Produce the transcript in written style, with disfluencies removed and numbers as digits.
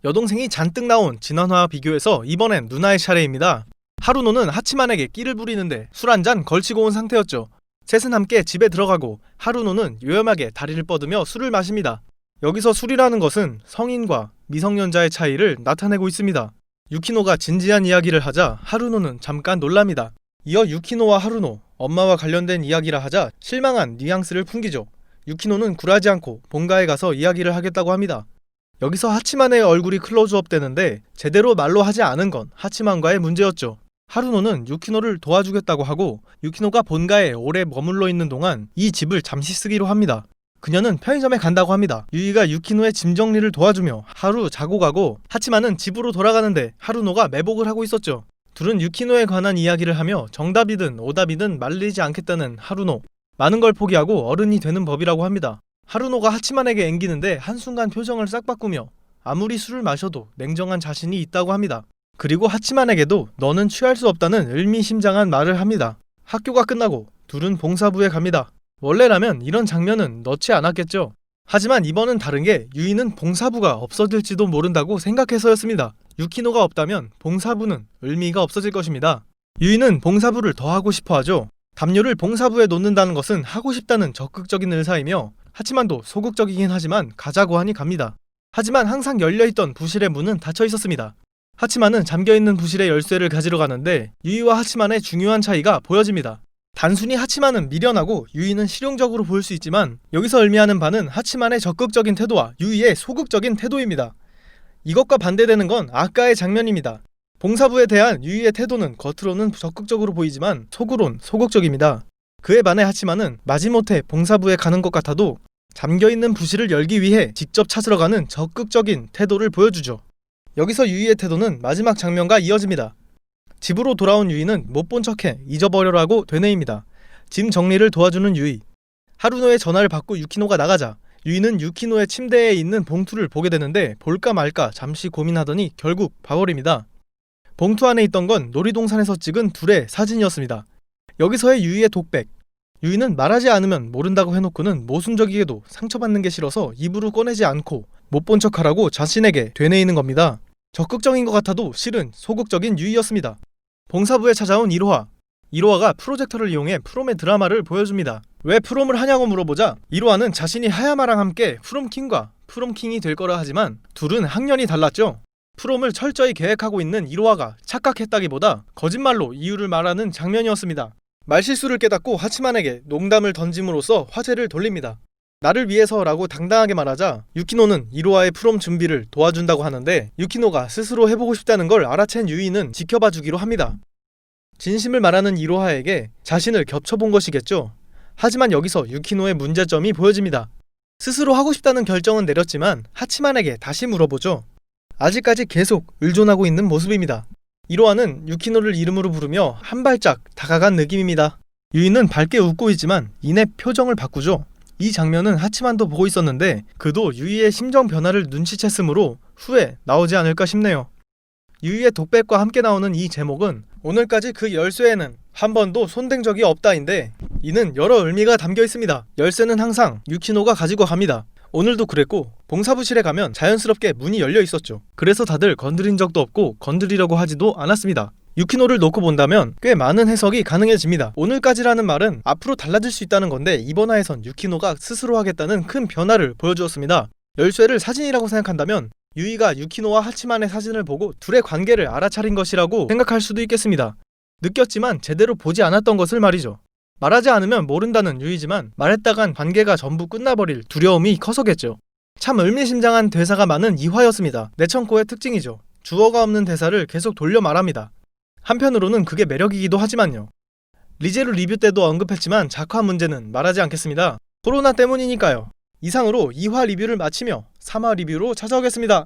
여동생이 잔뜩 나온 지난화와 비교해서 이번엔 누나의 차례입니다. 하루노는 하치만에게 끼를 부리는데 술 한잔 걸치고 온 상태였죠. 셋은 함께 집에 들어가고 하루노는 요염하게 다리를 뻗으며 술을 마십니다. 여기서 술이라는 것은 성인과 미성년자의 차이를 나타내고 있습니다. 유키노가 진지한 이야기를 하자 하루노는 잠깐 놀랍니다. 이어 유키노와 하루노, 엄마와 관련된 이야기라 하자 실망한 뉘앙스를 풍기죠. 유키노는 굴하지 않고 본가에 가서 이야기를 하겠다고 합니다. 여기서 하치만의 얼굴이 클로즈업 되는데 제대로 말로 하지 않은 건 하치만과의 문제였죠. 하루노는 유키노를 도와주겠다고 하고 유키노가 본가에 오래 머물러 있는 동안 이 집을 잠시 쓰기로 합니다. 그녀는 편의점에 간다고 합니다. 유이가 유키노의 짐 정리를 도와주며 하루 자고 가고 하치만은 집으로 돌아가는데 하루노가 매복을 하고 있었죠. 둘은 유키노에 관한 이야기를 하며 정답이든 오답이든 말리지 않겠다는 하루노. 많은 걸 포기하고 어른이 되는 법이라고 합니다. 하루노가 하치만에게 앵기는데 한순간 표정을 싹 바꾸며 아무리 술을 마셔도 냉정한 자신이 있다고 합니다. 그리고 하치만에게도 너는 취할 수 없다는 의미심장한 말을 합니다. 학교가 끝나고 둘은 봉사부에 갑니다. 원래라면 이런 장면은 넣지 않았겠죠. 하지만 이번은 다른 게 유이는 봉사부가 없어질지도 모른다고 생각해서였습니다. 유키노가 없다면 봉사부는 의미가 없어질 것입니다. 유이는 봉사부를 더 하고 싶어 하죠. 담요를 봉사부에 놓는다는 것은 하고 싶다는 적극적인 의사이며 하치만도 소극적이긴 하지만 가자고 하니 갑니다. 하지만 항상 열려있던 부실의 문은 닫혀 있었습니다. 하치만은 잠겨있는 부실의 열쇠를 가지러 가는데 유이와 하치만의 중요한 차이가 보여집니다. 단순히 하치만은 미련하고 유이는 실용적으로 보일 수 있지만 여기서 의미하는 바는 하치만의 적극적인 태도와 유이의 소극적인 태도입니다. 이것과 반대되는 건 아까의 장면입니다. 봉사부에 대한 유이의 태도는 겉으로는 적극적으로 보이지만 속으론 소극적입니다. 그에 반해 하치만은 마지못해 봉사부에 가는 것 같아도 잠겨있는 부실을 열기 위해 직접 찾으러 가는 적극적인 태도를 보여주죠. 여기서 유이의 태도는 마지막 장면과 이어집니다. 집으로 돌아온 유이는 못 본 척해 잊어버려라고 되뇌입니다. 짐 정리를 도와주는 유이. 하루노의 전화를 받고 유키노가 나가자 유이는 유키노의 침대에 있는 봉투를 보게 되는데 볼까 말까 잠시 고민하더니 결국 봐버립니다. 봉투 안에 있던 건 놀이동산에서 찍은 둘의 사진이었습니다. 여기서의 유이의 독백. 유이는 말하지 않으면 모른다고 해놓고는 모순적이게도 상처받는 게 싫어서 입으로 꺼내지 않고 못 본 척하라고 자신에게 되뇌이는 겁니다. 적극적인 것 같아도 실은 소극적인 유이였습니다. 봉사부에 찾아온 이로하. 이로하가 프로젝터를 이용해 프롬의 드라마를 보여줍니다. 왜 프롬을 하냐고 물어보자 이로하는 자신이 하야마랑 함께 프롬킹과 프롬킹이 될 거라 하지만 둘은 학년이 달랐죠. 프롬을 철저히 계획하고 있는 이로하가 착각했다기보다 거짓말로 이유를 말하는 장면이었습니다. 말실수를 깨닫고 하치만에게 농담을 던짐으로써 화제를 돌립니다. 나를 위해서라고 당당하게 말하자 유키노는 이로하의 프롬 준비를 도와준다고 하는데 유키노가 스스로 해보고 싶다는 걸 알아챈 유이는 지켜봐주기로 합니다. 진심을 말하는 이로하에게 자신을 겹쳐본 것이겠죠. 하지만 여기서 유키노의 문제점이 보여집니다. 스스로 하고 싶다는 결정은 내렸지만 하치만에게 다시 물어보죠. 아직까지 계속 의존하고 있는 모습입니다. 이로하는 유키노를 이름으로 부르며 한 발짝 다가간 느낌입니다. 유이는 밝게 웃고 있지만 이내 표정을 바꾸죠. 이 장면은 하치만도 보고 있었는데 그도 유이의 심정 변화를 눈치챘으므로 후에 나오지 않을까 싶네요. 유이의 독백과 함께 나오는 이 제목은 오늘까지 그 열쇠에는 한 번도 손댄 적이 없다인데 이는 여러 의미가 담겨 있습니다. 열쇠는 항상 유키노가 가지고 갑니다. 오늘도 그랬고 봉사부실에 가면 자연스럽게 문이 열려 있었죠. 그래서 다들 건드린 적도 없고 건드리려고 하지도 않았습니다. 유키노를 놓고 본다면 꽤 많은 해석이 가능해집니다. 오늘까지라는 말은 앞으로 달라질 수 있다는 건데 이번 화에선 유키노가 스스로 하겠다는 큰 변화를 보여주었습니다. 열쇠를 사진이라고 생각한다면 유이가 유키노와 하치만의 사진을 보고 둘의 관계를 알아차린 것이라고 생각할 수도 있겠습니다. 느꼈지만 제대로 보지 않았던 것을 말이죠. 말하지 않으면 모른다는 유이지만 말했다간 관계가 전부 끝나버릴 두려움이 커서겠죠. 참 의미심장한 대사가 많은 이 화였습니다. 내천코의 특징이죠. 주어가 없는 대사를 계속 돌려 말합니다. 한편으로는 그게 매력이기도 하지만요. 리제루 리뷰 때도 언급했지만 작화 문제는 말하지 않겠습니다. 코로나 때문이니까요. 이상으로 2화 리뷰를 마치며 3화 리뷰로 찾아오겠습니다.